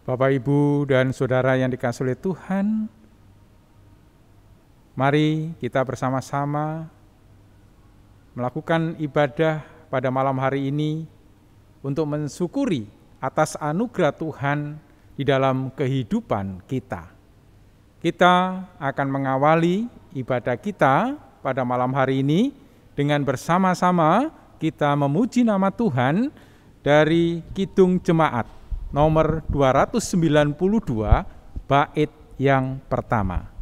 Bapak, Ibu, dan Saudara yang dikasihi oleh Tuhan, mari kita bersama-sama melakukan ibadah pada malam hari ini untuk mensyukuri atas anugerah Tuhan di dalam kehidupan kita. Kita akan mengawali ibadah kita pada malam hari ini dengan bersama-sama kita memuji nama Tuhan dari Kidung Jemaat nomor 292, bait yang pertama.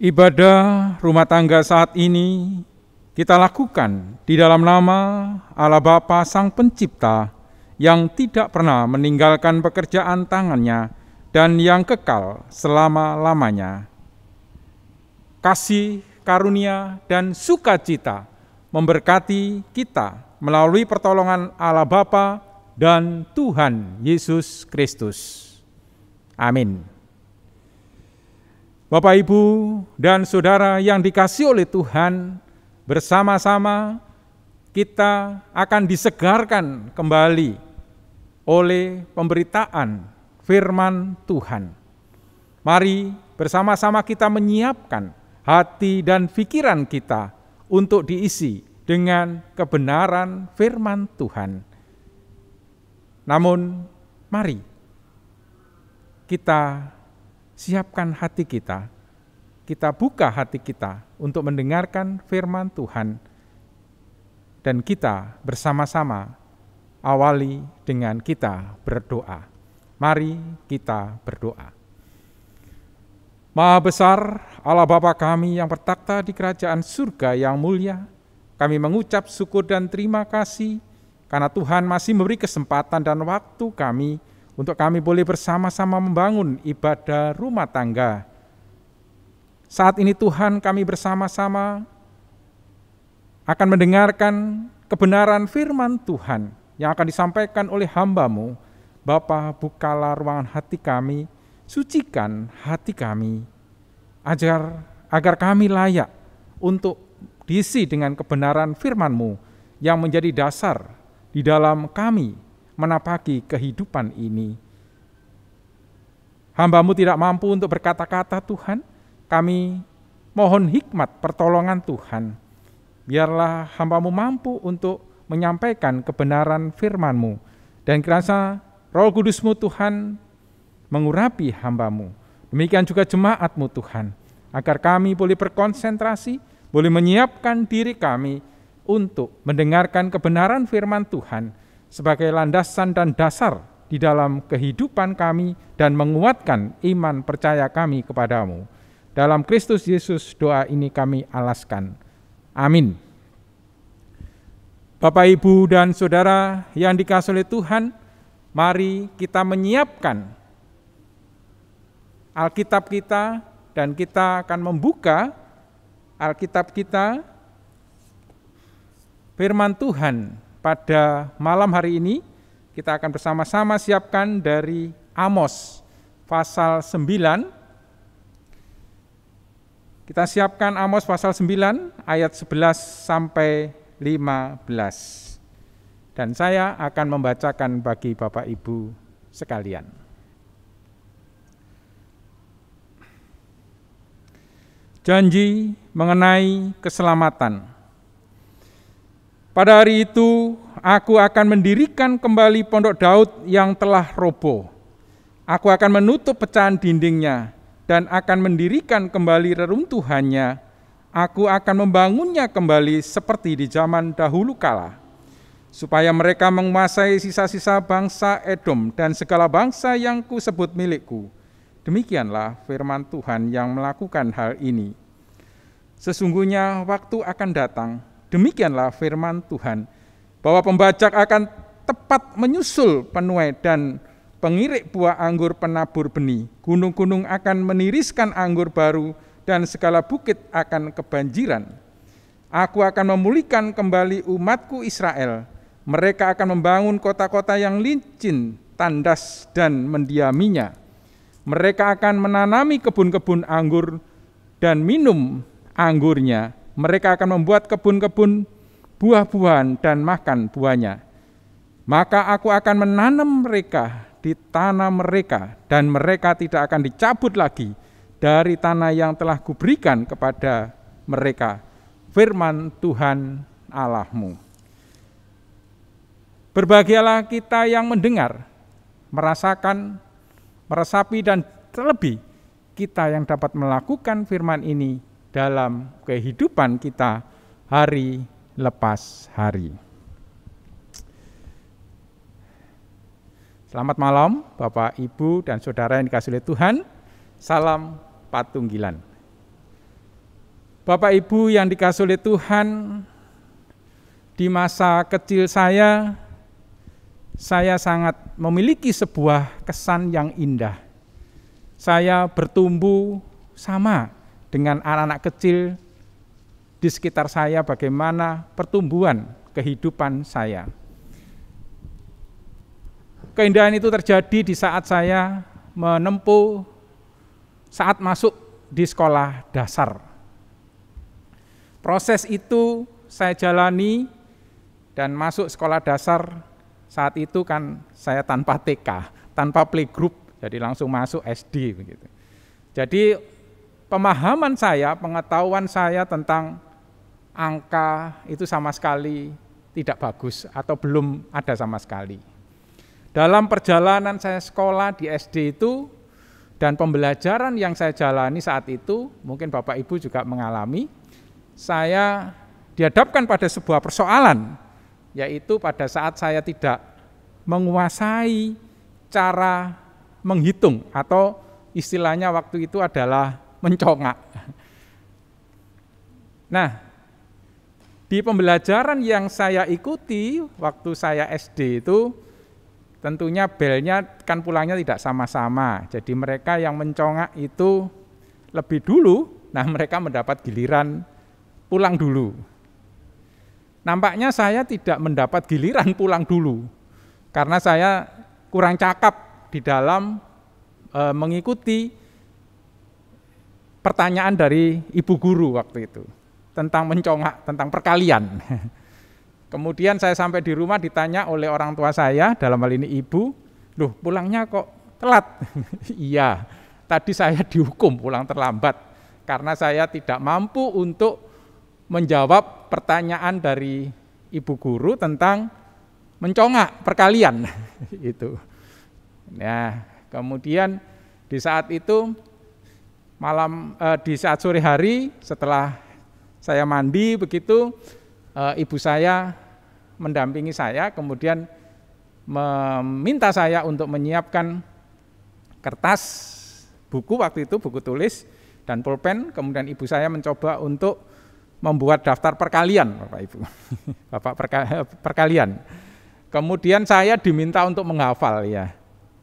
Ibadah rumah tangga saat ini kita lakukan di dalam nama Allah Bapa Sang Pencipta yang tidak pernah meninggalkan pekerjaan tangannya dan yang kekal selama-lamanya. Kasih, karunia, dan sukacita memberkati kita melalui pertolongan Allah Bapa dan Tuhan Yesus Kristus. Amin. Bapak, Ibu, dan Saudara yang dikasihi oleh Tuhan, bersama-sama kita akan disegarkan kembali oleh pemberitaan firman Tuhan. Mari bersama-sama kita menyiapkan hati dan pikiran kita untuk diisi dengan kebenaran firman Tuhan. Namun, mari kita siapkan hati kita buka hati kita untuk mendengarkan firman Tuhan, dan kita bersama-sama awali dengan kita berdoa. Mari kita berdoa. Maha besar Allah Bapa kami yang bertakhta di kerajaan surga yang mulia, kami mengucap syukur dan terima kasih karena Tuhan masih memberi kesempatan dan waktu kami untuk kami boleh bersama-sama membangun ibadah rumah tangga. Saat ini Tuhan, kami bersama-sama akan mendengarkan kebenaran firman Tuhan yang akan disampaikan oleh hamba-Mu. Bapa, bukalah ruangan hati kami, sucikan hati kami, agar kami layak untuk diisi dengan kebenaran firman-Mu yang menjadi dasar di dalam kami menapaki kehidupan ini. Hamba-Mu tidak mampu untuk berkata-kata Tuhan, kami mohon hikmat pertolongan Tuhan. Biarlah hamba-Mu mampu untuk menyampaikan kebenaran firman-Mu, dan kiranya Roh Kudus-Mu Tuhan mengurapi hamba-Mu. Demikian juga jemaat-Mu Tuhan, agar kami boleh berkonsentrasi, boleh menyiapkan diri kami untuk mendengarkan kebenaran firman Tuhan sebagai landasan dan dasar di dalam kehidupan kami dan menguatkan iman percaya kami kepadamu. Dalam Kristus Yesus doa ini kami alaskan. Amin. Bapak, Ibu, dan Saudara yang dikasihi oleh Tuhan, mari kita menyiapkan Alkitab kita, dan kita akan membuka Alkitab kita, firman Tuhan. Pada malam hari ini kita akan bersama-sama siapkan dari Amos pasal 9. Kita siapkan Amos pasal 9 ayat 11 sampai 15. Dan saya akan membacakan bagi Bapak Ibu sekalian. Janji mengenai keselamatan. Pada hari itu, aku akan mendirikan kembali pondok Daud yang telah roboh. Aku akan menutup pecahan dindingnya dan akan mendirikan kembali reruntuhannya. Aku akan membangunnya kembali seperti di zaman dahulu kala. supaya mereka menguasai sisa-sisa bangsa Edom dan segala bangsa yang kusebut milikku. Demikianlah firman Tuhan yang melakukan hal ini. Sesungguhnya waktu akan datang, demikianlah firman Tuhan, bahwa pembajak akan tepat menyusul penuai dan pengirik buah anggur penabur benih. Gunung-gunung akan meniriskan anggur baru dan segala bukit akan kebanjiran. Aku akan memulihkan kembali umatku Israel. Mereka akan membangun kota-kota yang licin, tandas, dan mendiaminya. Mereka akan menanami kebun-kebun anggur dan minum anggurnya. Mereka akan membuat kebun-kebun buah-buahan dan makan buahnya. Maka aku akan menanam mereka di tanah mereka, dan mereka tidak akan dicabut lagi dari tanah yang telah kuberikan kepada mereka. Firman Tuhan Allahmu. Berbahagialah kita yang mendengar, merasakan, meresapi, dan terlebih kita yang dapat melakukan firman ini dalam kehidupan kita hari lepas hari. Selamat malam Bapak, Ibu, dan Saudara yang dikasihi oleh Tuhan. Salam Patunggilan. Bapak Ibu yang dikasihi oleh Tuhan, di masa kecil saya sangat memiliki sebuah kesan yang indah. Saya bertumbuh sama dengan anak-anak kecil di sekitar saya, bagaimana pertumbuhan kehidupan saya. Keindahan itu terjadi di saat saya menempuh saat masuk di sekolah dasar. Proses itu saya jalani dan masuk sekolah dasar. Saat itu kan saya tanpa TK, tanpa playgroup, jadi langsung masuk SD begitu. Jadi pemahaman saya, pengetahuan saya tentang angka itu sama sekali tidak bagus atau belum ada sama sekali. Dalam perjalanan saya sekolah di SD itu dan pembelajaran yang saya jalani saat itu, mungkin Bapak Ibu juga mengalami, saya dihadapkan pada sebuah persoalan, yaitu pada saat saya tidak menguasai cara menghitung atau istilahnya waktu itu adalah mencongak. Nah, di pembelajaran yang saya ikuti waktu saya SD itu tentunya belnya kan pulangnya tidak sama-sama. Jadi mereka yang mencongak itu lebih dulu, nah mereka mendapat giliran pulang dulu. Nampaknya saya tidak mendapat giliran pulang dulu, karena saya kurang cakap di dalam mengikuti pertanyaan dari ibu guru waktu itu, tentang mencongak, tentang perkalian. Kemudian saya sampai di rumah ditanya oleh orang tua saya, dalam hal ini ibu, loh pulangnya kok telat? Iya, tadi saya dihukum pulang terlambat, karena saya tidak mampu untuk menjawab pertanyaan dari ibu guru tentang mencongak perkalian itu. Nah, kemudian di saat itu di saat sore hari setelah saya mandi begitu, ibu saya mendampingi saya, kemudian meminta saya untuk menyiapkan kertas, buku waktu itu, buku tulis dan pulpen. Kemudian ibu saya mencoba untuk membuat daftar perkalian, Bapak Ibu, Bapak perkalian. Kemudian saya diminta untuk menghafal ya.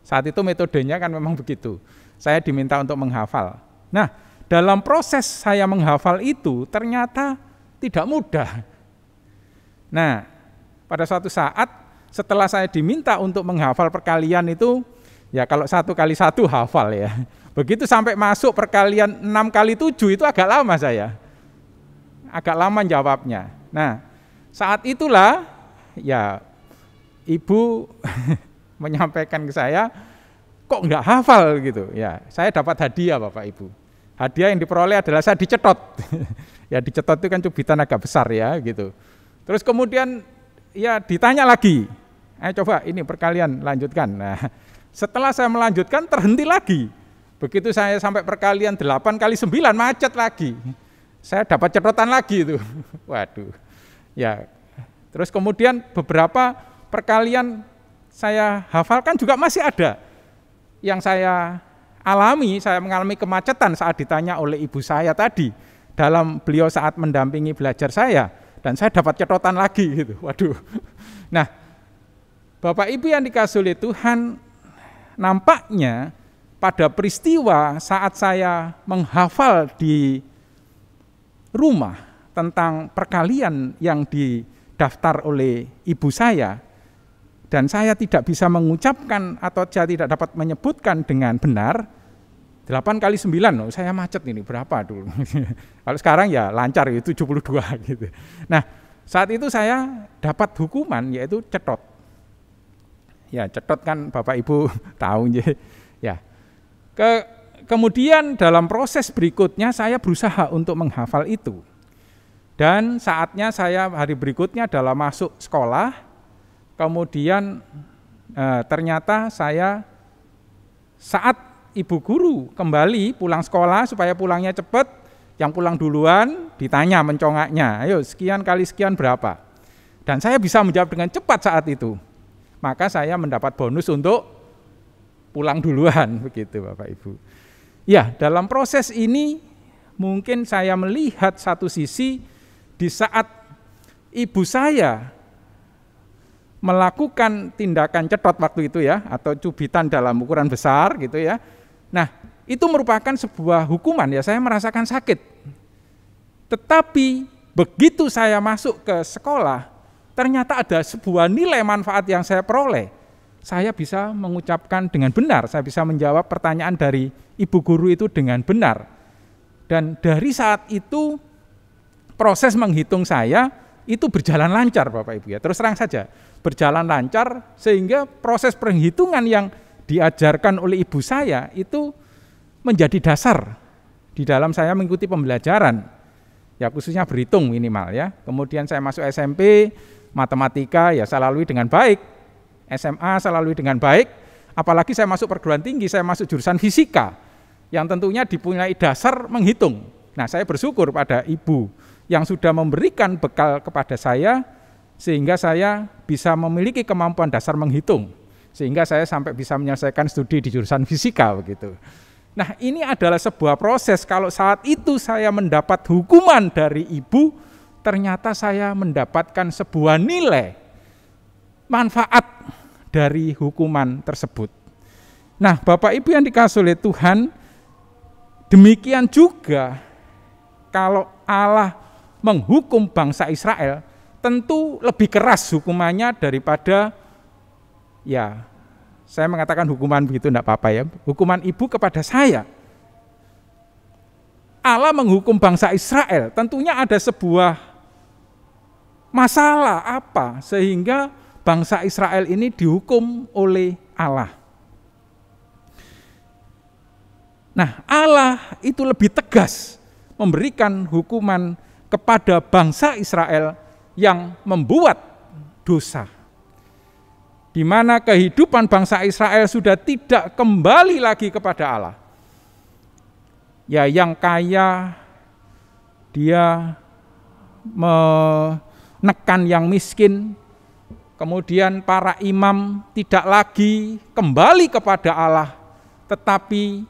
Saat itu metodenya kan memang begitu. Saya diminta untuk menghafal. Nah, dalam proses saya menghafal itu ternyata tidak mudah. Nah, pada suatu saat setelah saya diminta untuk menghafal perkalian itu, ya kalau 1 kali 1 hafal ya. Begitu sampai masuk perkalian 6 kali 7 itu agak lama saya. Agak lama jawabnya. Nah, saat itulah ya ibu menyampaikan ke saya, kok enggak hafal gitu. Ya, saya dapat hadiah Bapak Ibu. Hadiah yang diperoleh adalah saya dicetot. Ya dicetot itu kan cubitan agak besar ya gitu. Terus kemudian ya ditanya lagi, coba ini perkalian lanjutkan. Nah, setelah saya melanjutkan terhenti lagi. Begitu saya sampai perkalian 8 kali 9 macet lagi. Saya dapat cetotan lagi itu. Waduh. Ya, Terus kemudian beberapa perkalian saya hafalkan juga masih ada. Yang saya alami, saya mengalami kemacetan saat ditanya oleh ibu saya tadi dalam beliau saat mendampingi belajar saya, dan saya dapat catatan lagi gitu. Waduh. Nah, Bapak Ibu yang dikasihi oleh Tuhan, nampaknya pada peristiwa saat saya menghafal di rumah tentang perkalian yang didaftar oleh ibu saya, dan saya tidak bisa mengucapkan atau saya tidak dapat menyebutkan dengan benar, 8 kali 9, loh, saya macet ini berapa dulu. Kalau sekarang ya lancar, 72 gitu. Nah, saat itu saya dapat hukuman yaitu cetot. Ya, cetot kan Bapak Ibu tahu ya. Kemudian dalam proses berikutnya saya berusaha untuk menghafal itu. Dan saatnya saya hari berikutnya adalah masuk sekolah. Kemudian ternyata saya saat ibu guru kembali pulang sekolah supaya pulangnya cepat, yang pulang duluan ditanya mencongaknya, ayo sekian kali sekian berapa. Dan saya bisa menjawab dengan cepat saat itu. Maka saya mendapat bonus untuk pulang duluan, begitu Bapak Ibu. Ya, dalam proses ini mungkin saya melihat satu sisi di saat ibu saya melakukan tindakan cetot waktu itu ya, atau cubitan dalam ukuran besar gitu ya. Nah, itu merupakan sebuah hukuman ya, saya merasakan sakit. Tetapi begitu saya masuk ke sekolah, ternyata ada sebuah nilai manfaat yang saya peroleh. Saya bisa mengucapkan dengan benar, saya bisa menjawab pertanyaan dari ibu guru itu dengan benar. Dan dari saat itu proses menghitung saya itu berjalan lancar Bapak Ibu ya, terus terang saja berjalan lancar, sehingga proses perhitungan yang diajarkan oleh ibu saya itu menjadi dasar di dalam saya mengikuti pembelajaran, ya khususnya berhitung minimal ya. Kemudian saya masuk SMP, matematika ya saya lalui dengan baik, SMA saya lalui dengan baik, apalagi saya masuk perguruan tinggi, saya masuk jurusan fisika, yang tentunya dipunyai dasar menghitung. Nah, saya bersyukur pada ibu yang sudah memberikan bekal kepada saya, sehingga saya bisa memiliki kemampuan dasar menghitung, sehingga saya sampai bisa menyelesaikan studi di jurusan fisika begitu. Nah, ini adalah sebuah proses. Kalau saat itu saya mendapat hukuman dari ibu, ternyata saya mendapatkan sebuah nilai manfaat dari hukuman tersebut. Nah, Bapak Ibu yang dikasihi oleh Tuhan, demikian juga kalau Allah menghukum bangsa Israel, tentu lebih keras hukumannya daripada, ya saya mengatakan hukuman begitu enggak apa-apa ya, hukuman ibu kepada saya. Allah menghukum bangsa Israel, tentunya ada sebuah masalah apa sehingga bangsa Israel ini dihukum oleh Allah. Nah, Allah itu lebih tegas memberikan hukuman kepada bangsa Israel yang membuat dosa, di mana kehidupan bangsa Israel sudah tidak kembali lagi kepada Allah. Ya, yang kaya dia menekan yang miskin, kemudian para imam tidak lagi kembali kepada Allah, tetapi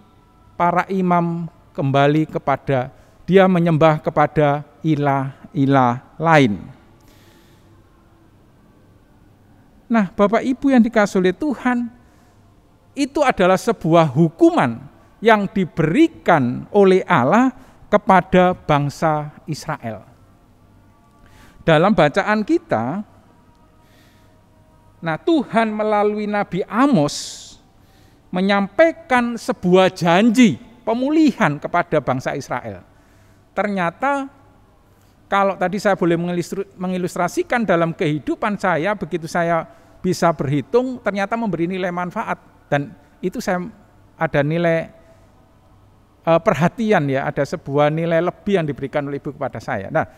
para imam kembali kepada, dia menyembah kepada ilah-ilah lain. Nah, Bapak Ibu yang dikasihi oleh Tuhan, itu adalah sebuah hukuman yang diberikan oleh Allah kepada bangsa Israel. Dalam bacaan kita, nah Tuhan melalui Nabi Amos menyampaikan sebuah janji pemulihan kepada bangsa Israel. Ternyata kalau tadi saya boleh mengilustrasikan dalam kehidupan saya, begitu saya bisa berhitung, ternyata memberi nilai manfaat. Dan itu saya ada nilai perhatian ya, ada sebuah nilai lebih yang diberikan oleh ibu kepada saya. Nah,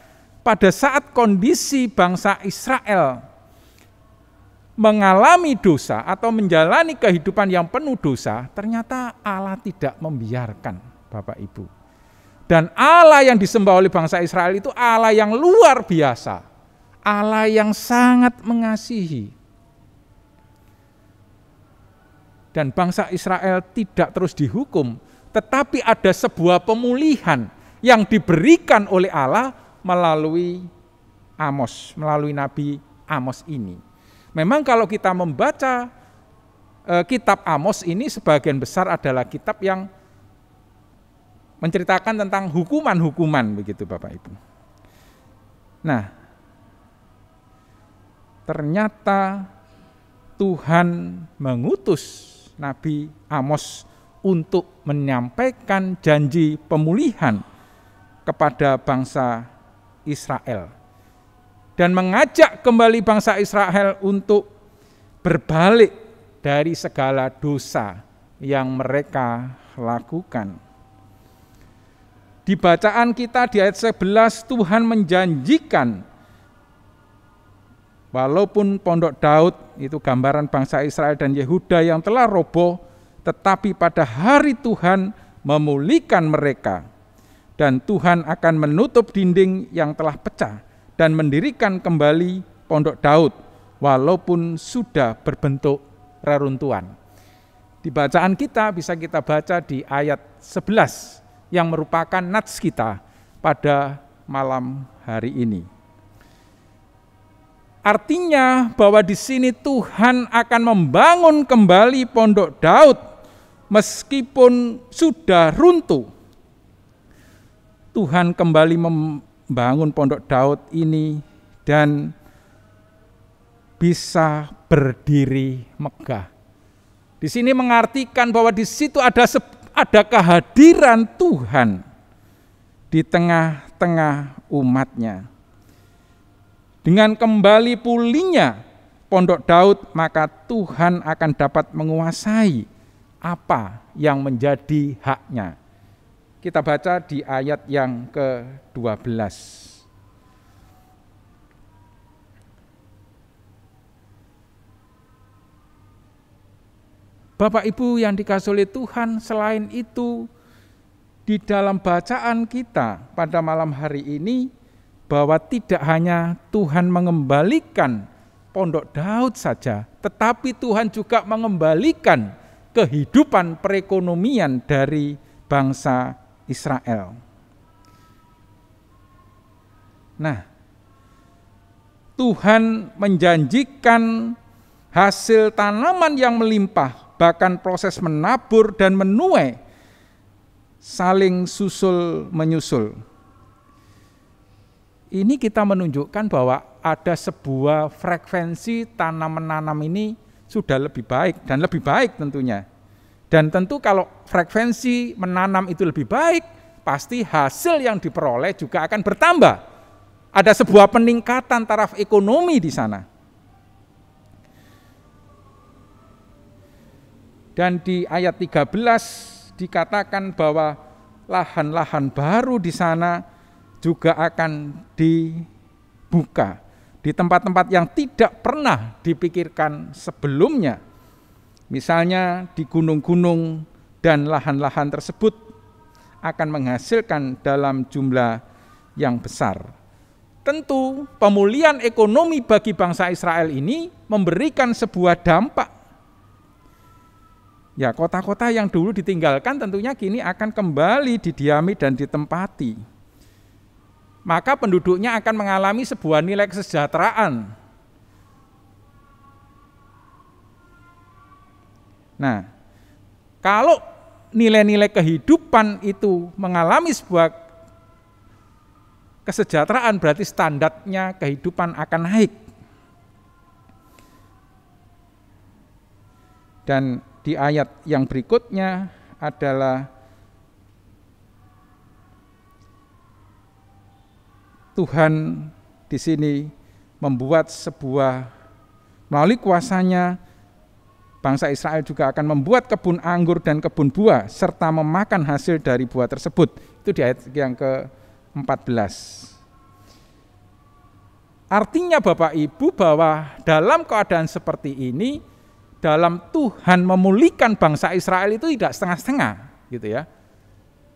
pada saat kondisi bangsa Israel mengalami dosa atau menjalani kehidupan yang penuh dosa, ternyata Allah tidak membiarkan, Bapak Ibu. Dan Allah yang disembah oleh bangsa Israel itu Allah yang luar biasa. Allah yang sangat mengasihi. Dan bangsa Israel tidak terus dihukum, tetapi ada sebuah pemulihan yang diberikan oleh Allah melalui Amos, melalui Nabi Amos ini. Memang kalau kita membaca kitab Amos ini sebagian besar adalah kitab yang menceritakan tentang hukuman-hukuman, begitu Bapak Ibu. Nah, ternyata Tuhan mengutus Nabi Amos untuk menyampaikan janji pemulihan kepada bangsa Israel dan mengajak kembali bangsa Israel untuk berbalik dari segala dosa yang mereka lakukan. Di bacaan kita di ayat 11, Tuhan menjanjikan walaupun pondok Daud itu gambaran bangsa Israel dan Yehuda yang telah roboh, tetapi pada hari Tuhan memulihkan mereka. Dan Tuhan akan menutup dinding yang telah pecah dan mendirikan kembali pondok Daud walaupun sudah berbentuk reruntuhan. Di bacaan kita bisa kita baca di ayat 11 yang merupakan nats kita pada malam hari ini. Artinya bahwa di sini Tuhan akan membangun kembali pondok Daud meskipun sudah runtuh. Tuhan kembali membangun pondok Daud ini dan bisa berdiri megah. Di sini mengartikan bahwa di situ ada kehadiran Tuhan di tengah-tengah umatnya. Dengan kembali pulihnya pondok Daud, maka Tuhan akan dapat menguasai apa yang menjadi haknya. Kita baca di ayat yang ke-12. Bapak Ibu yang dikasihi oleh Tuhan, selain itu di dalam bacaan kita pada malam hari ini, bahwa tidak hanya Tuhan mengembalikan pondok Daud saja, tetapi Tuhan juga mengembalikan kehidupan perekonomian dari bangsa Israel. Nah, Tuhan menjanjikan hasil tanaman yang melimpah, bahkan proses menabur dan menuai saling susul menyusul. Ini kita menunjukkan bahwa ada sebuah frekuensi tanam-menanam ini sudah lebih baik dan lebih baik tentunya. Dan tentu kalau frekuensi menanam itu lebih baik, pasti hasil yang diperoleh juga akan bertambah. Ada sebuah peningkatan taraf ekonomi di sana. Dan di ayat 13 dikatakan bahwa lahan-lahan baru di sana juga akan dibuka di tempat-tempat yang tidak pernah dipikirkan sebelumnya. Misalnya di gunung-gunung dan lahan-lahan tersebut akan menghasilkan dalam jumlah yang besar. Tentu pemulihan ekonomi bagi bangsa Israel ini memberikan sebuah dampak. Ya, kota-kota yang dulu ditinggalkan tentunya kini akan kembali didiami dan ditempati. Maka penduduknya akan mengalami sebuah nilai kesejahteraan. Nah, kalau nilai-nilai kehidupan itu mengalami sebuah kesejahteraan, berarti standarnya kehidupan akan naik. Dan di ayat yang berikutnya adalah Tuhan di sini membuat sebuah, melalui kuasanya, bangsa Israel juga akan membuat kebun anggur dan kebun buah, serta memakan hasil dari buah tersebut. Itu di ayat yang ke-14. Artinya Bapak Ibu bahwa dalam keadaan seperti ini, dalam Tuhan memulihkan bangsa Israel itu tidak setengah-setengah, gitu ya.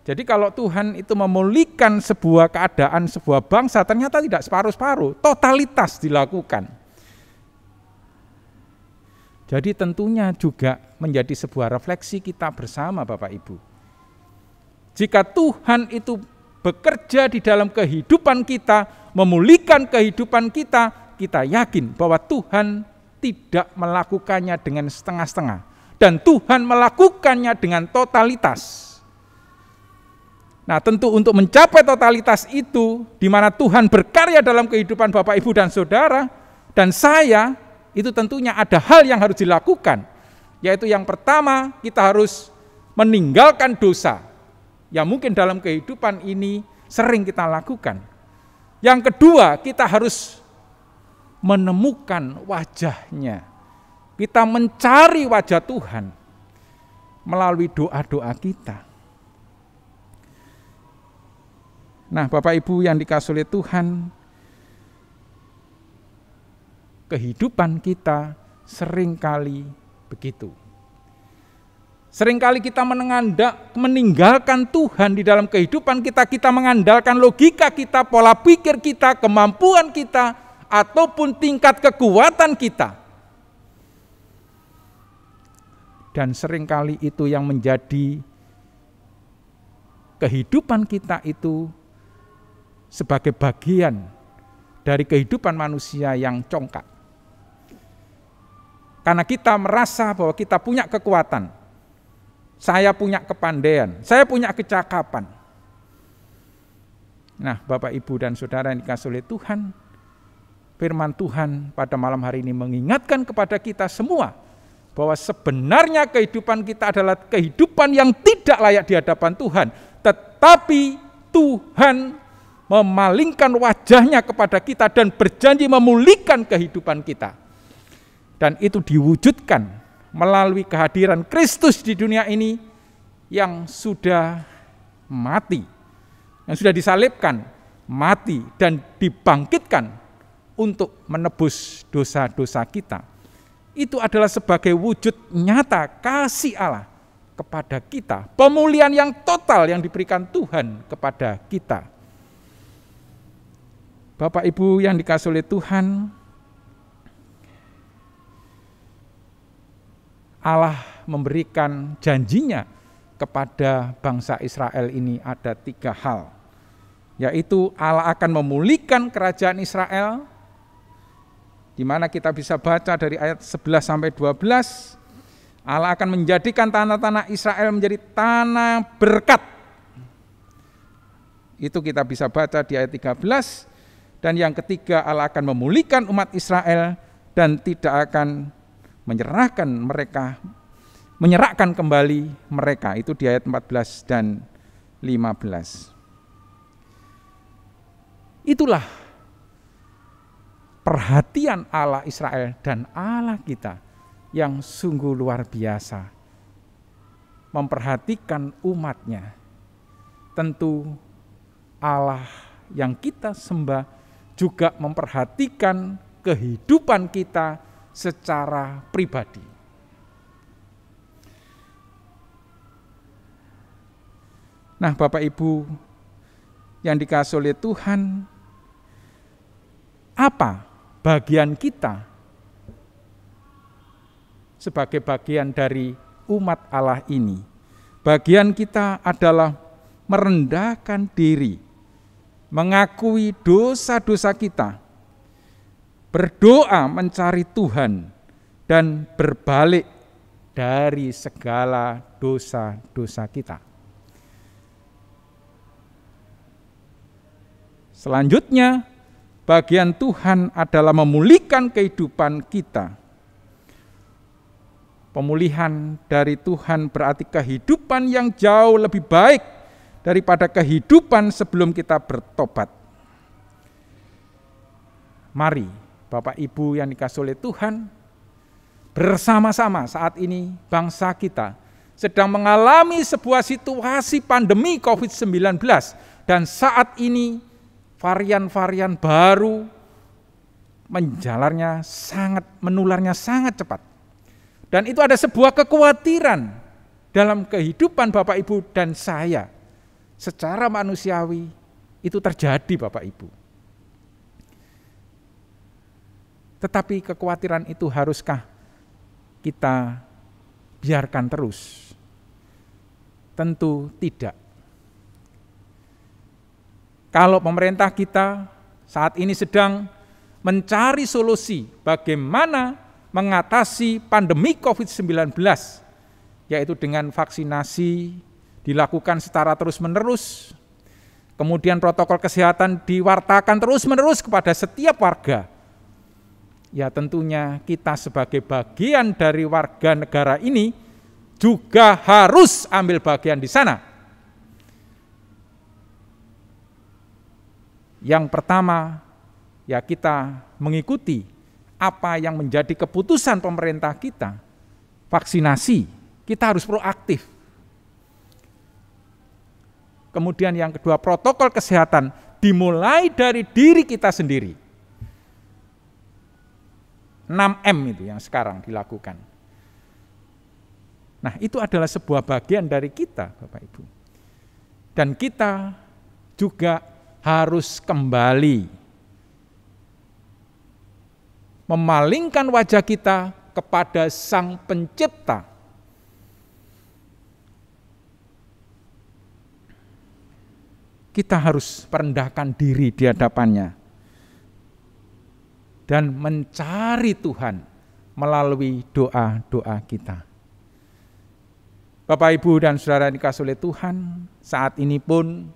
Jadi kalau Tuhan itu memulihkan sebuah keadaan, sebuah bangsa, ternyata tidak separuh-separuh, totalitas dilakukan. Jadi tentunya juga menjadi sebuah refleksi kita bersama Bapak Ibu. Jika Tuhan itu bekerja di dalam kehidupan kita, memulihkan kehidupan kita, kita yakin bahwa Tuhan tidak melakukannya dengan setengah-setengah. Dan Tuhan melakukannya dengan totalitas. Nah, tentu untuk mencapai totalitas itu, di mana Tuhan berkarya dalam kehidupan Bapak, Ibu, dan Saudara, dan saya, itu tentunya ada hal yang harus dilakukan. Yaitu yang pertama, kita harus meninggalkan dosa, yang mungkin dalam kehidupan ini sering kita lakukan. Yang kedua, kita harus menemukan wajahnya. Kita mencari wajah Tuhan melalui doa-doa kita. Nah, Bapak Ibu yang dikasihi oleh Tuhan, kehidupan kita seringkali begitu. Seringkali kita meninggalkan Tuhan di dalam kehidupan kita, kita mengandalkan logika kita, pola pikir kita, kemampuan kita, ataupun tingkat kekuatan kita. Dan seringkali itu yang menjadi kehidupan kita itu sebagai bagian dari kehidupan manusia yang congkak. Karena kita merasa bahwa kita punya kekuatan, saya punya kepandaian, saya punya kecakapan. Nah, Bapak, Ibu, dan Saudara yang dikasihi oleh Tuhan, firman Tuhan pada malam hari ini mengingatkan kepada kita semua bahwa sebenarnya kehidupan kita adalah kehidupan yang tidak layak di hadapan Tuhan, tetapi Tuhan memalingkan wajahnya kepada kita dan berjanji memulihkan kehidupan kita. Dan itu diwujudkan melalui kehadiran Kristus di dunia ini yang sudah mati, yang sudah disalibkan, mati dan dibangkitkan untuk menebus dosa-dosa kita. Itu adalah sebagai wujud nyata kasih Allah kepada kita, pemulihan yang total yang diberikan Tuhan kepada kita. Bapak, Ibu yang dikasihi oleh Tuhan, Allah memberikan janjinya kepada bangsa Israel ini ada 3 hal, yaitu Allah akan memulihkan kerajaan Israel, di mana kita bisa baca dari ayat 11 sampai 12, Allah akan menjadikan tanah-tanah Israel menjadi tanah berkat. Itu kita bisa baca di ayat 13. Dan yang ketiga, Allah akan memulihkan umat Israel dan tidak akan menyerahkan kembali mereka. Itu di ayat 14 dan 15. Itulah perhatian Allah Israel dan Allah kita yang sungguh luar biasa. Memperhatikan umatnya. Tentu Allah yang kita sembah juga memperhatikan kehidupan kita secara pribadi. Nah, Bapak, Ibu yang dikasihi oleh Tuhan, apa bagian kita sebagai bagian dari umat Allah ini? Bagian kita adalah merendahkan diri, mengakui dosa-dosa kita, berdoa mencari Tuhan, dan berbalik dari segala dosa-dosa kita. Selanjutnya, bagian Tuhan adalah memulihkan kehidupan kita. Pemulihan dari Tuhan berarti kehidupan yang jauh lebih baik daripada kehidupan sebelum kita bertobat. Mari, Bapak, Ibu yang dikasihi oleh Tuhan, bersama-sama saat ini bangsa kita sedang mengalami sebuah situasi pandemi COVID-19, dan saat ini varian-varian baru menularnya sangat cepat. Dan itu ada sebuah kekhawatiran dalam kehidupan Bapak, Ibu, dan saya. secara manusiawi itu terjadi Bapak Ibu. Tetapi kekhawatiran itu haruskah kita biarkan terus? Tentu tidak. Kalau pemerintah kita saat ini sedang mencari solusi bagaimana mengatasi pandemi COVID-19, yaitu dengan vaksinasi dilakukan secara terus-menerus, kemudian protokol kesehatan diwartakan terus-menerus kepada setiap warga. Ya tentunya kita sebagai bagian dari warga negara ini juga harus ambil bagian di sana. Yang pertama, ya kita mengikuti apa yang menjadi keputusan pemerintah kita, vaksinasi, kita harus proaktif. Kemudian yang kedua, protokol kesehatan dimulai dari diri kita sendiri. 6M itu yang sekarang dilakukan. Nah, itu adalah sebuah bagian dari kita, Bapak Ibu. Dan kita juga harus kembali memalingkan wajah kita kepada Sang Pencipta. Kita harus merendahkan diri di hadapannya dan mencari Tuhan melalui doa-doa kita. Bapak, Ibu, dan saudara yang dikasihi oleh Tuhan, saat ini pun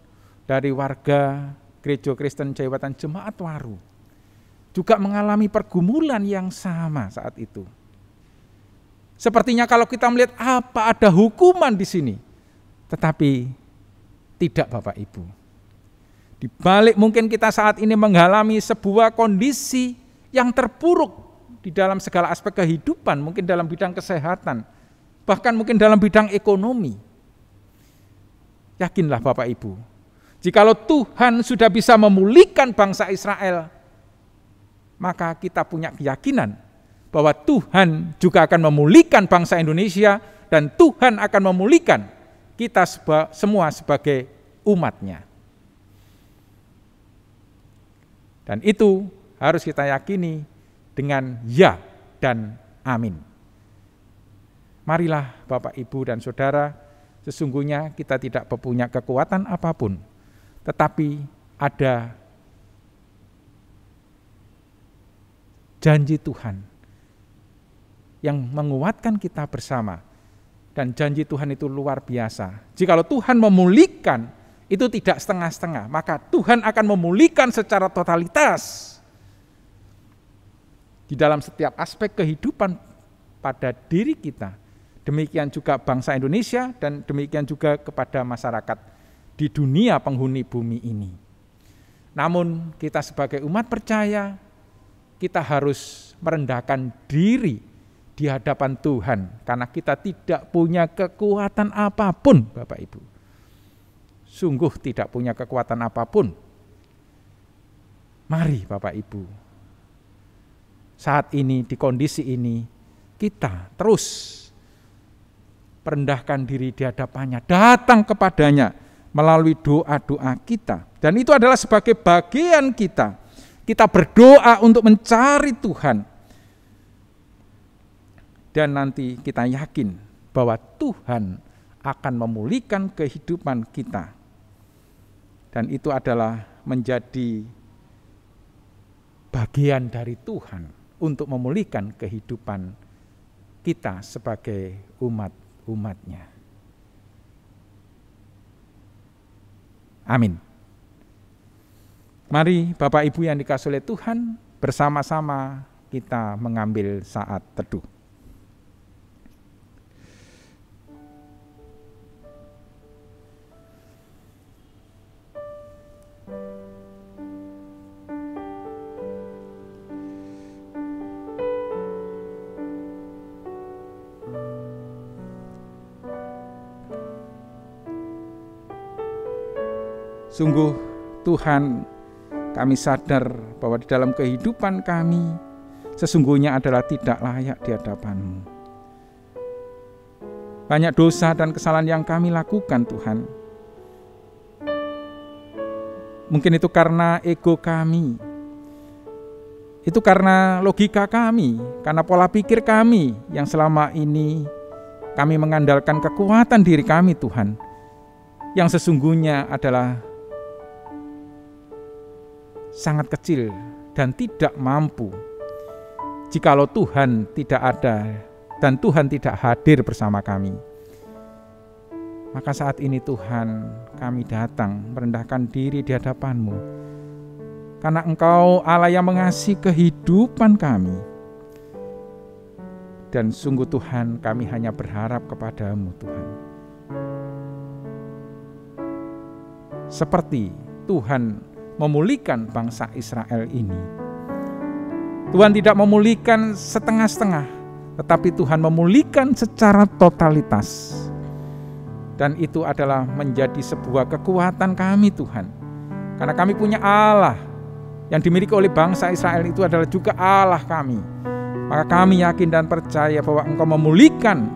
dari warga Gereja Kristen Jayawatan Jemaat Waru juga mengalami pergumulan yang sama saat itu. Sepertinya kalau kita melihat apa ada hukuman di sini, tetapi tidak Bapak Ibu. Di balik mungkin kita saat ini mengalami sebuah kondisi yang terpuruk di dalam segala aspek kehidupan, mungkin dalam bidang kesehatan, bahkan mungkin dalam bidang ekonomi. Yakinlah Bapak Ibu, jikalau Tuhan sudah bisa memulihkan bangsa Israel, maka kita punya keyakinan bahwa Tuhan juga akan memulihkan bangsa Indonesia dan Tuhan akan memulihkan kita semua sebagai umat-Nya. Dan itu harus kita yakini dengan ya dan amin. Marilah Bapak, Ibu, dan Saudara, sesungguhnya kita tidak punya kekuatan apapun, tetapi ada janji Tuhan yang menguatkan kita bersama. Dan janji Tuhan itu luar biasa. Jikalau Tuhan memulihkan, itu tidak setengah-setengah, maka Tuhan akan memulihkan secara totalitas di dalam setiap aspek kehidupan pada diri kita. Demikian juga bangsa Indonesia dan demikian juga kepada masyarakat di dunia penghuni bumi ini. Namun kita sebagai umat percaya, kita harus merendahkan diri di hadapan Tuhan karena kita tidak punya kekuatan apapun, Bapak Ibu. Sungguh tidak punya kekuatan apapun. Mari Bapak Ibu, saat ini di kondisi ini kita terus merendahkan diri di hadapannya, datang kepadanya melalui doa-doa kita. Dan itu adalah sebagai bagian kita. Kita berdoa untuk mencari Tuhan. Dan nanti kita yakin bahwa Tuhan akan memulihkan kehidupan kita. Dan itu adalah menjadi bagian dari Tuhan untuk memulihkan kehidupan kita sebagai umat-umatnya. Amin. Mari Bapak Ibu yang dikasihi oleh Tuhan, bersama-sama kita mengambil saat teduh. Sungguh Tuhan, kami sadar bahwa di dalam kehidupan kami sesungguhnya adalah tidak layak di hadapan-Mu. Banyak dosa dan kesalahan yang kami lakukan Tuhan. Mungkin itu karena ego kami, itu karena logika kami, karena pola pikir kami yang selama ini kami mengandalkan kekuatan diri kami Tuhan, yang sesungguhnya adalah sangat kecil dan tidak mampu jikalau Tuhan tidak ada dan Tuhan tidak hadir bersama kami. Maka saat ini Tuhan, kami datang merendahkan diri di hadapan-Mu, karena Engkau Allah yang mengasihi kehidupan kami. Dan sungguh Tuhan, kami hanya berharap kepada-Mu Tuhan. Seperti Tuhan memulihkan bangsa Israel ini. Tuhan tidak memulihkan setengah-setengah, tetapi Tuhan memulihkan secara totalitas. Dan itu adalah menjadi sebuah kekuatan kami Tuhan. Karena kami punya Allah yang dimiliki oleh bangsa Israel, itu adalah juga Allah kami. Maka kami yakin dan percaya bahwa Engkau memulihkan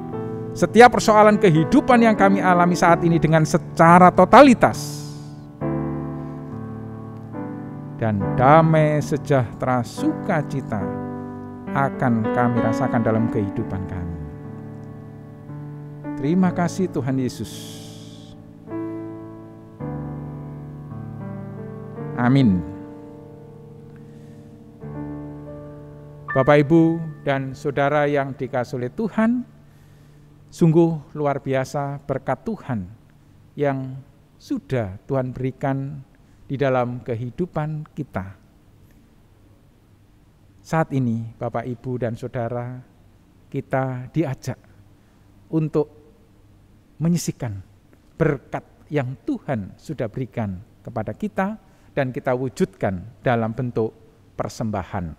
setiap persoalan kehidupan yang kami alami saat ini dengan secara totalitas. Dan damai, sejahtera, sukacita akan kami rasakan dalam kehidupan kami. Terima kasih Tuhan Yesus. Amin. Bapak, Ibu, dan Saudara yang dikasihi oleh Tuhan, sungguh luar biasa berkat Tuhan yang sudah Tuhan berikan di dalam kehidupan kita. Saat ini, Bapak, Ibu, dan Saudara, kita diajak untuk menyisihkan berkat yang Tuhan sudah berikan kepada kita dan kita wujudkan dalam bentuk persembahan.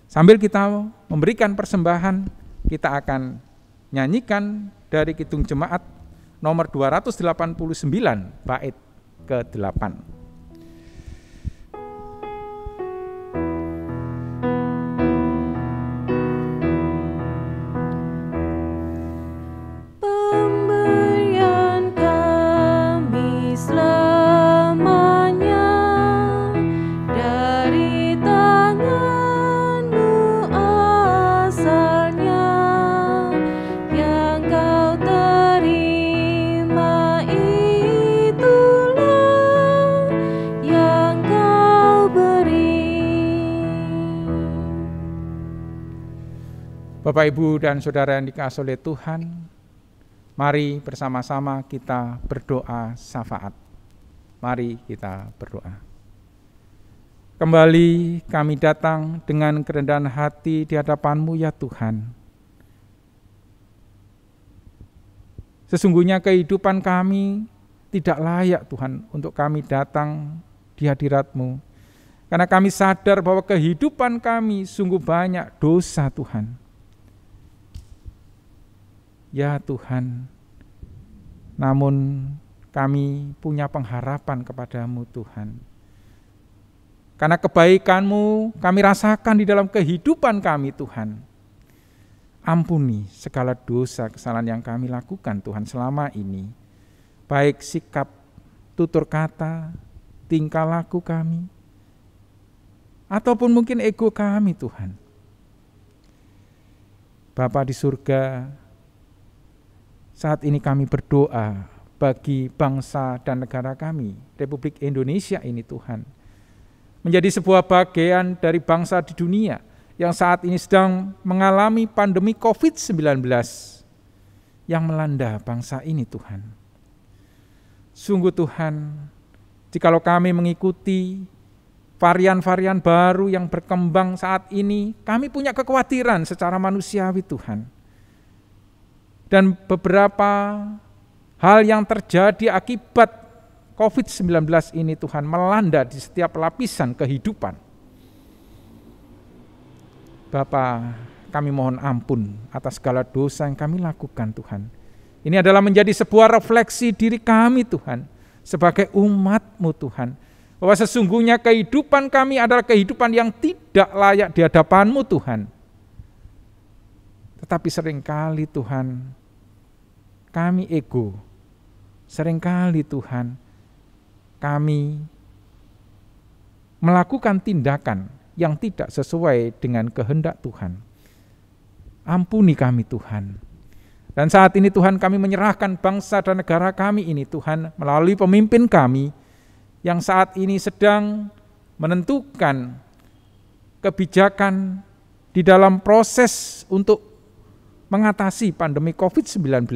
Sambil kita memberikan persembahan, kita akan nyanyikan dari Kidung Jemaat nomor 289 bait ke-8. Bapak, Ibu, dan Saudara yang dikasihi oleh Tuhan, mari bersama-sama kita berdoa syafaat. Mari kita berdoa. Kembali kami datang dengan kerendahan hati di hadapan-Mu ya Tuhan. Sesungguhnya kehidupan kami tidak layak Tuhan untuk kami datang di hadirat-Mu. Karena kami sadar bahwa kehidupan kami sungguh banyak dosa Tuhan. Ya Tuhan, namun kami punya pengharapan kepada-Mu Tuhan. Karena kebaikan-Mu kami rasakan di dalam kehidupan kami Tuhan. Ampuni segala dosa kesalahan yang kami lakukan Tuhan selama ini. Baik sikap, tutur kata, tingkah laku kami, ataupun mungkin ego kami Tuhan. Bapa di surga, saat ini kami berdoa bagi bangsa dan negara kami, Republik Indonesia ini Tuhan. Menjadi sebuah bagian dari bangsa di dunia yang saat ini sedang mengalami pandemi COVID-19 yang melanda bangsa ini Tuhan. Sungguh Tuhan, jikalau kami mengikuti varian-varian baru yang berkembang saat ini, kami punya kekhawatiran secara manusiawi Tuhan. Dan beberapa hal yang terjadi akibat COVID-19 ini Tuhan melanda di setiap lapisan kehidupan. Bapa, kami mohon ampun atas segala dosa yang kami lakukan Tuhan. Ini adalah menjadi sebuah refleksi diri kami Tuhan, sebagai umat-Mu Tuhan. Bahwa sesungguhnya kehidupan kami adalah kehidupan yang tidak layak di hadapan-Mu Tuhan. Tetapi seringkali Tuhan, kami ego, seringkali Tuhan, kami melakukan tindakan yang tidak sesuai dengan kehendak Tuhan. Ampuni kami Tuhan. Dan saat ini Tuhan, kami menyerahkan bangsa dan negara kami ini Tuhan, melalui pemimpin kami yang saat ini sedang menentukan kebijakan di dalam proses untuk mengatasi pandemi COVID-19.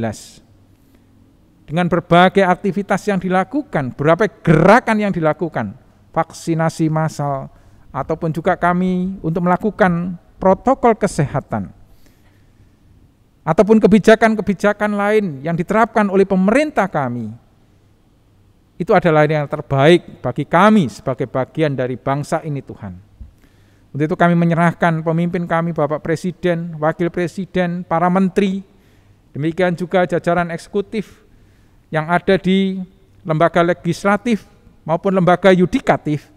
Dengan berbagai aktivitas yang dilakukan, berbagai gerakan yang dilakukan, vaksinasi massal, ataupun juga kami untuk melakukan protokol kesehatan, ataupun kebijakan-kebijakan lain yang diterapkan oleh pemerintah kami, itu adalah yang terbaik bagi kami sebagai bagian dari bangsa ini Tuhan. Untuk itu kami menyerahkan pemimpin kami, Bapak Presiden, Wakil Presiden, para menteri, demikian juga jajaran eksekutif yang ada di lembaga legislatif maupun lembaga yudikatif,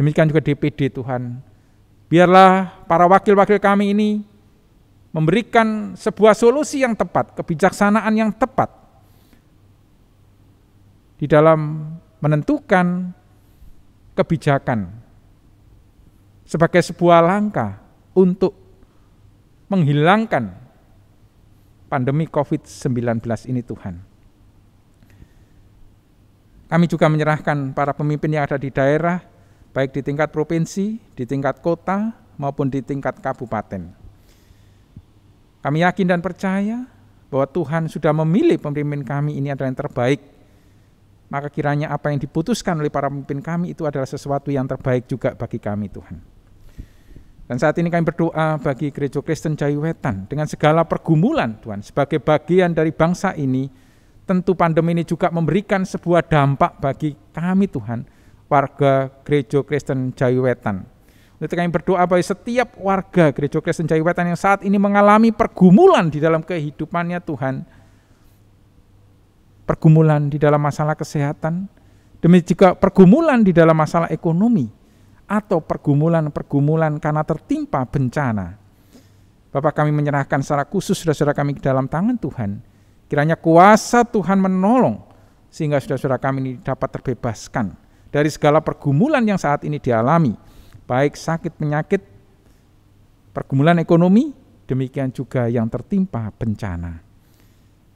demikian juga DPD Tuhan. Biarlah para wakil-wakil kami ini memberikan sebuah solusi yang tepat, kebijaksanaan yang tepat di dalam menentukan kebijakan sebagai sebuah langkah untuk menghilangkan pandemi COVID-19 ini Tuhan. Kami juga menyerahkan para pemimpin yang ada di daerah, baik di tingkat provinsi, di tingkat kota, maupun di tingkat kabupaten. Kami yakin dan percaya bahwa Tuhan sudah memilih pemimpin kami ini adalah yang terbaik. Maka kiranya apa yang diputuskan oleh para pemimpin kami itu adalah sesuatu yang terbaik juga bagi kami Tuhan. Dan saat ini kami berdoa bagi Gereja Kristen Jayiwetan dengan segala pergumulan Tuhan. Sebagai bagian dari bangsa ini, tentu pandemi ini juga memberikan sebuah dampak bagi kami Tuhan, warga Gereja Kristen Jayiwetan. Untuk kami berdoa bagi setiap warga Gereja Kristen Jayiwetan yang saat ini mengalami pergumulan di dalam kehidupannya Tuhan, pergumulan di dalam masalah kesehatan, demikian juga pergumulan di dalam masalah ekonomi, atau pergumulan-pergumulan karena tertimpa bencana. Bapak, kami menyerahkan secara khusus saudara-saudara kami ke dalam tangan Tuhan. Kiranya kuasa Tuhan menolong sehingga saudara-saudara kami ini dapat terbebaskan dari segala pergumulan yang saat ini dialami, baik sakit penyakit, pergumulan ekonomi, demikian juga yang tertimpa bencana.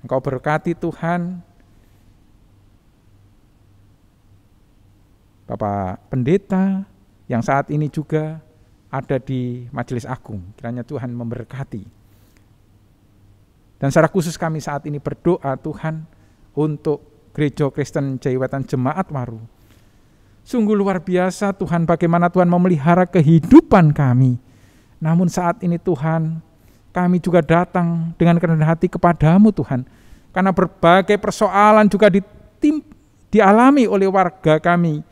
Engkau berkati Tuhan Bapak Pendeta yang saat ini juga ada di Majelis Agung, kiranya Tuhan memberkati. Dan secara khusus kami saat ini berdoa Tuhan untuk Gereja Kristen Jayiwetan Jemaat Waru. Sungguh luar biasa Tuhan bagaimana Tuhan memelihara kehidupan kami. Namun saat ini Tuhan, kami juga datang dengan kerendahan hati kepadamu Tuhan. Karena berbagai persoalan juga dialami oleh warga kami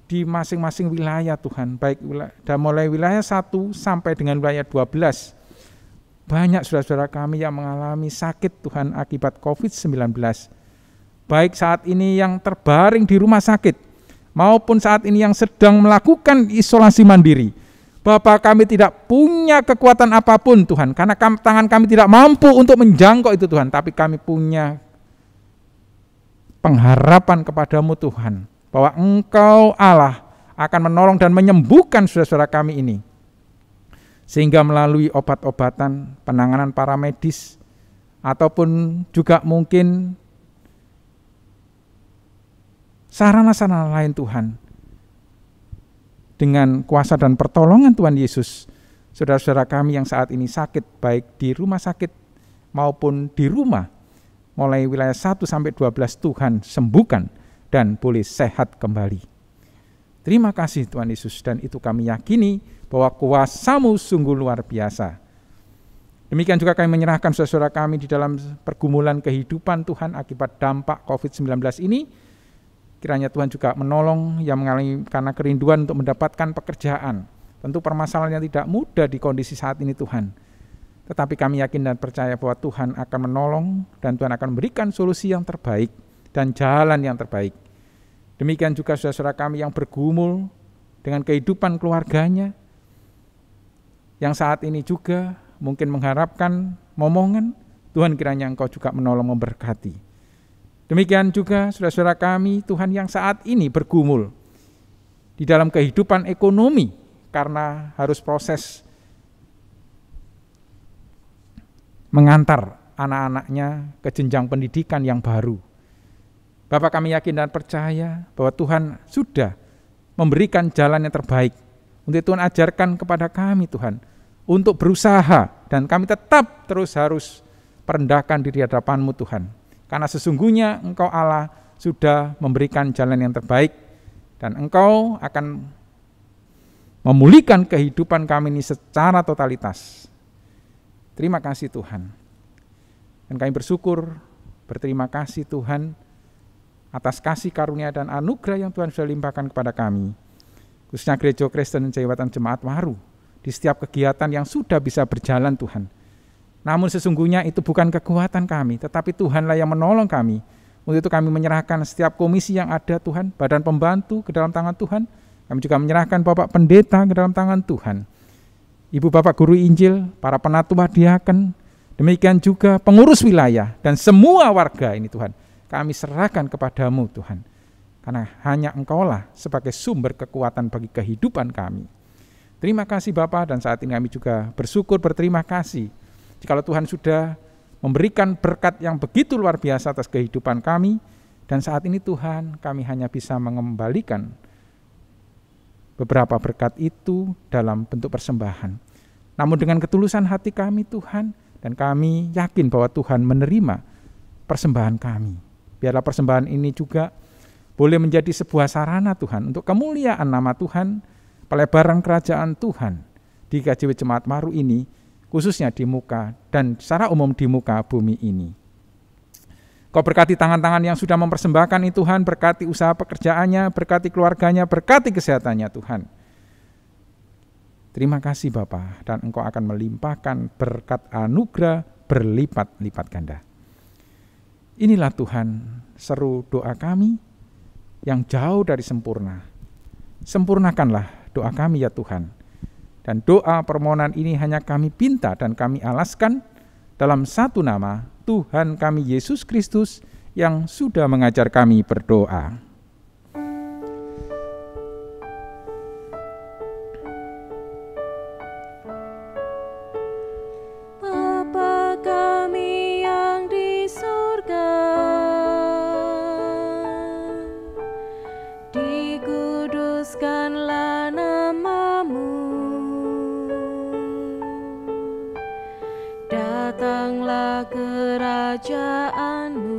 di masing-masing wilayah Tuhan. Baik dari mulai wilayah 1 sampai dengan wilayah 12. Banyak saudara-saudara kami yang mengalami sakit Tuhan akibat COVID-19. Baik saat ini yang terbaring di rumah sakit, maupun saat ini yang sedang melakukan isolasi mandiri. Bapak, kami tidak punya kekuatan apapun Tuhan, karena tangan kami tidak mampu untuk menjangkau itu Tuhan. Tapi kami punya pengharapan kepadamu Tuhan, bahwa Engkau Allah akan menolong dan menyembuhkan saudara-saudara kami ini. Sehingga melalui obat-obatan, penanganan paramedis, ataupun juga mungkin sarana-sarana lain Tuhan, dengan kuasa dan pertolongan Tuhan Yesus, saudara-saudara kami yang saat ini sakit, baik di rumah sakit maupun di rumah, mulai wilayah 1 sampai 12 Tuhan sembuhkan dan boleh sehat kembali. Terima kasih Tuhan Yesus, dan itu kami yakini bahwa kuasa-Mu sungguh luar biasa. Demikian juga kami menyerahkan saudara kami di dalam pergumulan kehidupan Tuhan akibat dampak COVID-19 ini. Kiranya Tuhan juga menolong yang mengalami karena kerinduan untuk mendapatkan pekerjaan. Tentu permasalahan yang tidak mudah di kondisi saat ini Tuhan. Tetapi kami yakin dan percaya bahwa Tuhan akan menolong dan Tuhan akan memberikan solusi yang terbaik dan jalan yang terbaik. Demikian juga saudara-saudara kami yang bergumul dengan kehidupan keluarganya, yang saat ini juga mungkin mengharapkan momongan, Tuhan kiranya Engkau juga menolong memberkati. Demikian juga saudara-saudara kami Tuhan yang saat ini bergumul di dalam kehidupan ekonomi karena harus proses mengantar anak-anaknya ke jenjang pendidikan yang baru. Bapak, kami yakin dan percaya bahwa Tuhan sudah memberikan jalan yang terbaik. Untuk Tuhan ajarkan kepada kami Tuhan untuk berusaha, dan kami tetap terus harus merendahkan diri hadapan-Mu Tuhan. Karena sesungguhnya Engkau Allah sudah memberikan jalan yang terbaik, dan Engkau akan memulihkan kehidupan kami ini secara totalitas. Terima kasih Tuhan. Dan kami bersyukur, berterima kasih Tuhan atas kasih karunia dan anugerah yang Tuhan sudah limpahkan kepada kami. Khususnya Gereja Kristen Jayawatan Jemaat Waru di setiap kegiatan yang sudah bisa berjalan Tuhan. Namun sesungguhnya itu bukan kekuatan kami, tetapi Tuhanlah yang menolong kami. Untuk itu kami menyerahkan setiap komisi yang ada Tuhan, badan pembantu ke dalam tangan Tuhan. Kami juga menyerahkan Bapak Pendeta ke dalam tangan Tuhan. Ibu Bapak Guru Injil, para penatua diaken, demikian juga pengurus wilayah dan semua warga ini Tuhan. Kami serahkan kepadamu Tuhan. Karena hanya Engkaulah sebagai sumber kekuatan bagi kehidupan kami. Terima kasih Bapak, dan saat ini kami juga bersyukur, berterima kasih. Jikalau Tuhan sudah memberikan berkat yang begitu luar biasa atas kehidupan kami, dan saat ini Tuhan kami hanya bisa mengembalikan beberapa berkat itu dalam bentuk persembahan. Namun dengan ketulusan hati kami Tuhan, dan kami yakin bahwa Tuhan menerima persembahan kami. Biarlah persembahan ini juga boleh menjadi sebuah sarana Tuhan untuk kemuliaan nama Tuhan, pelebaran kerajaan Tuhan di GKJW Jemaat Waru ini, khususnya di muka dan secara umum di muka bumi ini. Kau berkati tangan-tangan yang sudah mempersembahkan ini Tuhan, berkati usaha pekerjaannya, berkati keluarganya, berkati kesehatannya Tuhan. Terima kasih Bapa, dan Engkau akan melimpahkan berkat anugerah berlipat-lipat ganda. Inilah Tuhan seru doa kami yang jauh dari sempurna. Sempurnakanlah doa kami ya Tuhan. Dan doa permohonan ini hanya kami pinta dan kami alaskan dalam satu nama, Tuhan kami Yesus Kristus yang sudah mengajar kami berdoa. Bapa kami yang di surga, dikuduskanlah nama-Mu. Datanglah kerajaan-Mu,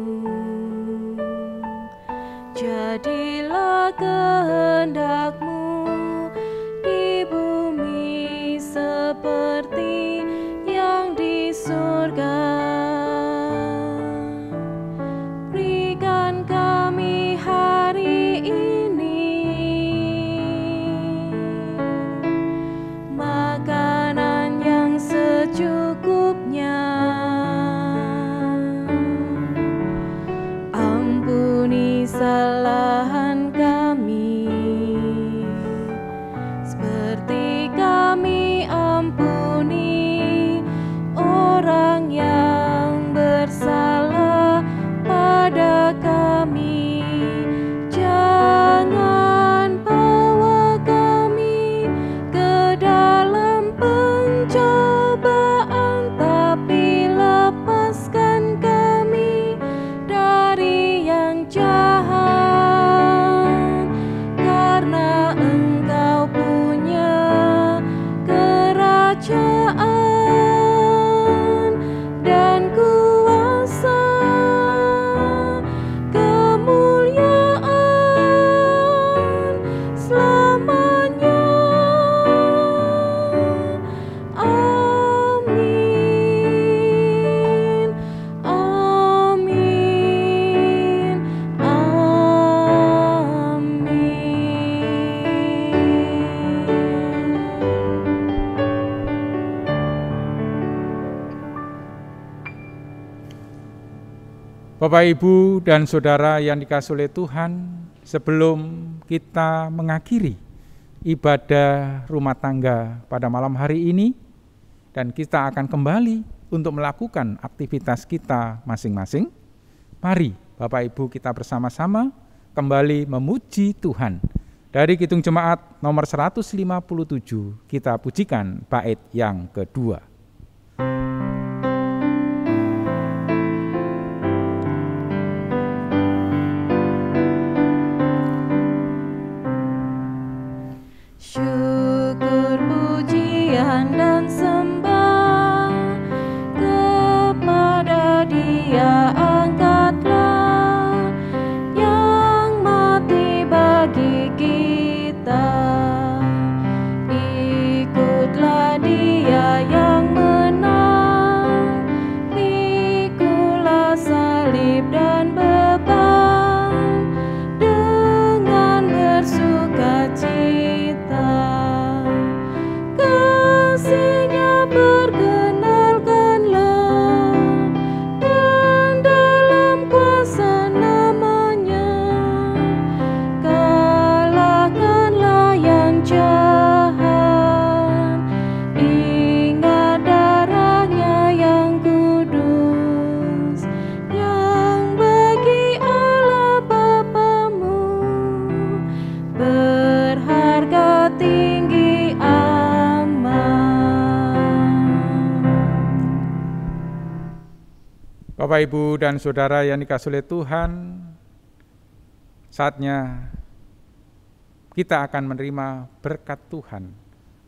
jadilah kehendak-Mu di bumi seperti yang di surga. Berikan kami hari ini makanan yang secukupnya. Ampuni kesalahan kami, seperti kami ampuni orang yang bersalah pada kami. Jangan bawa kami ke dalam pencobaan, tapi lepaskan kami dari yang jahat, karena Engkau punya kerajaan dan kuasa, kemuliaan selamanya. Amin, amin, Bapak, Ibu, dan Saudara yang dikasihi oleh Tuhan, sebelum kita mengakhiri ibadah rumah tangga pada malam hari ini, dan kita akan kembali untuk melakukan aktivitas kita masing-masing, mari Bapak Ibu kita bersama-sama kembali memuji Tuhan. Dari Kidung Jemaat nomor 157 kita pujikan bait yang kedua. Syukur, pujian, dan sembah kepada Dia, angkatlah yang mati bagi kita. Ikutlah Dia yang menang, pikulah salib dan beban dengan bersuka cita. Kasih-Nya perkenalkanlah, dan dalam kuasa nama-Nya kalahkanlah yang jahat. Ingat darah-Nya yang kudus, yang bagi Allah Bapamu berharga tinggi amat. Bapak, Ibu, dan Saudara yang dikasihi oleh Tuhan, saatnya kita akan menerima berkat Tuhan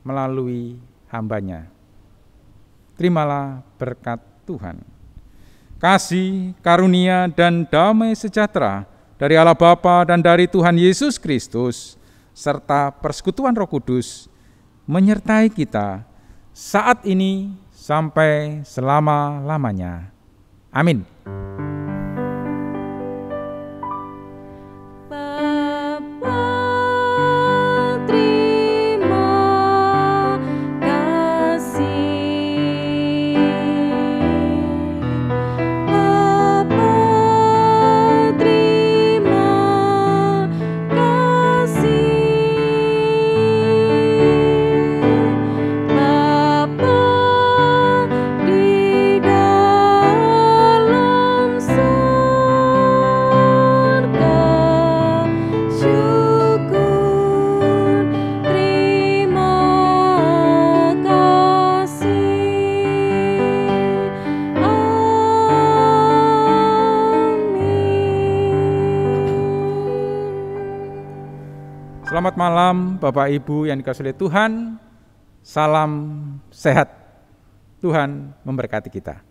melalui hamba-Nya. Terimalah berkat Tuhan. Kasih, karunia, dan damai sejahtera dari Allah Bapa dan dari Tuhan Yesus Kristus, serta persekutuan Roh Kudus, menyertai kita saat ini sampai selama-lamanya. Amin. Bapa, terima kasih. Bapa, terima kasih. Bapa di dalam surga, syukur, terima kasih. Amin. Selamat malam Bapak Ibu yang dikasihi oleh Tuhan. Salam sehat. Tuhan memberkati kita.